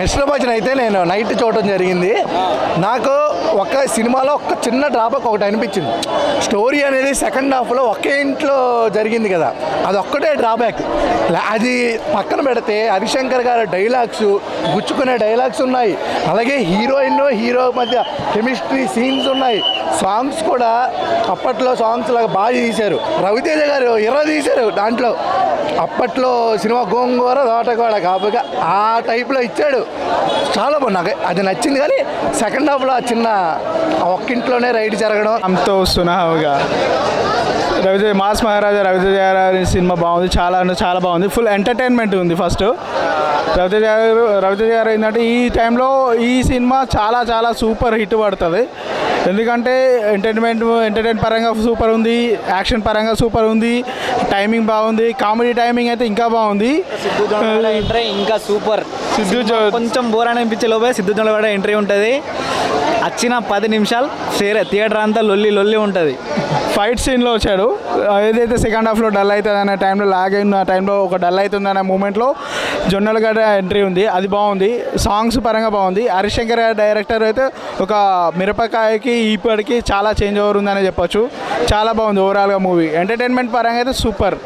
కృష్ణభజన్ అయితే నేను నైట్ చూడటం జరిగింది. నాకు ఒక సినిమాలో ఒక చిన్న డ్రాబ్యాక్ ఒకటి అనిపించింది. స్టోరీ అనేది సెకండ్ హాఫ్లో ఒకే ఇంట్లో జరిగింది కదా, అది ఒక్కటే డ్రాబ్యాక్. అది పక్కన పెడితే హరిశంకర్ గారి డైలాగ్స్, గుచ్చుకునే డైలాగ్స్ ఉన్నాయి. అలాగే హీరోయిన్ హీరో మధ్య కెమిస్ట్రీ సీన్స్ ఉన్నాయి. సాంగ్స్ కూడా అప్పట్లో సాంగ్స్ లాగా బాగా తీశారు. రవితేజ గారు తీశారు దాంట్లో. అప్పట్లో సినిమా గోంగూర తోటకూర కాపుగా ఆ టైప్లో ఇచ్చాడు. చాలా బాగుంది, నాకు అది నచ్చింది. కానీ సెకండ్ హాఫ్లో ఆ చిన్న ఒక్కింట్లోనే రైడ్ జరగడం అంతో సునాహుగా రవితేజ మాస్ మహారాజా రవితేజ గారి సినిమా బాగుంది, చాలా బాగుంది. ఫుల్ ఎంటర్టైన్మెంట్ ఉంది. ఫస్ట్ రవితేజ గారు ఏంటంటే ఈ టైంలో ఈ సినిమా చాలా సూపర్ హిట్ పడుతుంది. ఎందుకంటే ఎంటర్టైన్ పరంగా సూపర్ ఉంది, యాక్షన్ పరంగా సూపర్ ఉంది, టైమింగ్ బాగుంది, కామెడీ టైమింగ్ అయితే ఇంకా బాగుంది. ఎంట్రీ ఇంకా సూపర్. కొంచెం బోర్ అనిపించే లోపే సిద్ధు జొన్నలగడ్డ ఎంట్రీ ఉంటుంది. వచ్చిన 10 నిమిషాలు థియేటర్ అంతా లొల్లి ఉంటుంది. ఫైట్ సీన్లో వచ్చాడు. ఏదైతే సెకండ్ హాఫ్లో డల్ అవుతుంది అనే టైంలో, లాగ్ అయిన టైంలో ఒక డల్ అవుతుంది అనే మూమెంట్లో జొన్నలగడ్డ ఎంట్రీ ఉంది, అది బాగుంది. సాంగ్స్ పరంగా బాగుంది. హరిశంకర్ డైరెక్టర్ అయితే ఒక మిరపకాయకి ఇప్పటికి చాలా చేంజ్ ఓవర్ ఉందని చెప్పొచ్చు. చాలా బాగుంది ఓవరాల్గా మూవీ. ఎంటర్టైన్మెంట్ పరంగా అయితే సూపర్.